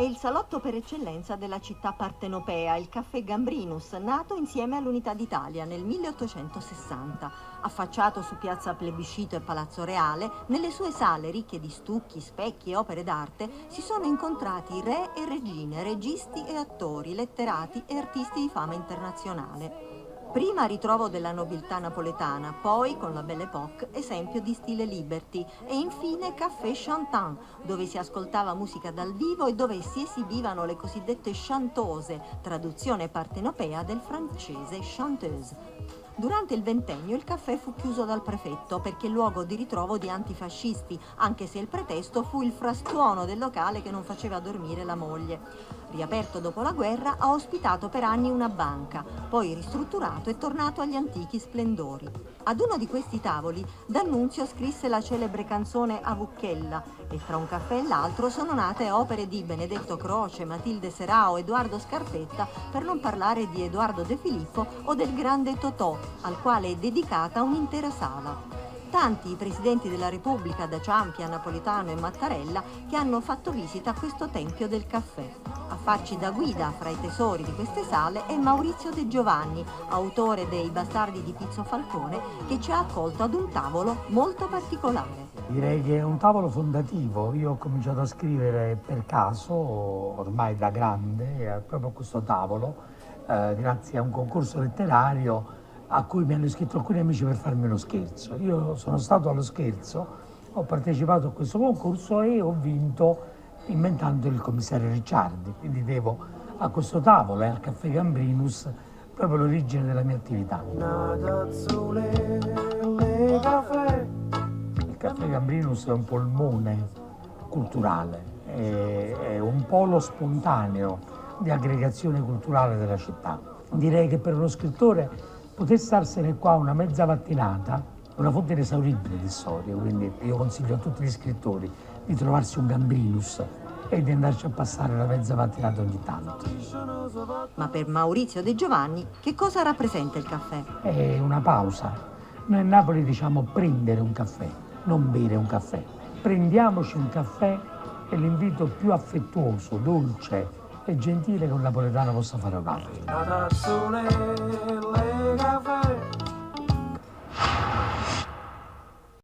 È il salotto per eccellenza della città partenopea, il Caffè Gambrinus, nato insieme all'Unità d'Italia nel 1860. Affacciato su piazza Plebiscito e Palazzo Reale, nelle sue sale ricche di stucchi, specchi e opere d'arte si sono incontrati re e regine, registi e attori, letterati e artisti di fama internazionale. Prima ritrovo della nobiltà napoletana, poi con la Belle Époque esempio di stile liberty e infine Café Chantant, dove si ascoltava musica dal vivo e dove si esibivano le cosiddette chantose, traduzione partenopea del francese chanteuse. Durante il ventennio il caffè fu chiuso dal prefetto perché luogo di ritrovo di antifascisti, anche se il pretesto fu il frastuono del locale che non faceva dormire la moglie. Riaperto dopo la guerra, ha ospitato per anni una banca, poi ristrutturato e tornato agli antichi splendori. Ad uno di questi tavoli, D'Annunzio scrisse la celebre canzone Avucchella e tra un caffè e l'altro sono nate opere di Benedetto Croce, Matilde Serao, Edoardo Scarpetta, per non parlare di Edoardo De Filippo o del grande Totò, al quale è dedicata un'intera sala. Tanti i presidenti della Repubblica, da Ciampi a Napolitano e Mattarella, che hanno fatto visita a questo tempio del caffè. A farci da guida fra i tesori di queste sale è Maurizio De Giovanni, autore dei Bastardi di Pizzo Falcone, che ci ha accolto ad un tavolo molto particolare. Direi che è un tavolo fondativo. Io ho cominciato a scrivere per caso, ormai da grande, proprio a questo tavolo, grazie a un concorso letterario a cui mi hanno iscritto alcuni amici per farmi uno scherzo. Io sono stato allo scherzo, ho partecipato a questo concorso e ho vinto inventando il commissario Ricciardi, quindi devo a questo tavolo e al Caffè Gambrinus proprio l'origine della mia attività. Il Caffè Gambrinus è un polmone culturale, è un polo spontaneo di aggregazione culturale della città. Direi che per uno scrittore poter starsene qua una mezza mattinata è una fonte inesauribile di storie, quindi io consiglio a tutti gli scrittori di trovarsi un Gambrinus e di andarci a passare la mezza mattinata ogni tanto. Ma per Maurizio De Giovanni, che cosa rappresenta il caffè? È una pausa. Noi a Napoli diciamo prendere un caffè, non bere un caffè. Prendiamoci un caffè è l'invito più affettuoso, dolce e gentile che un napoletano possa fare a un altro.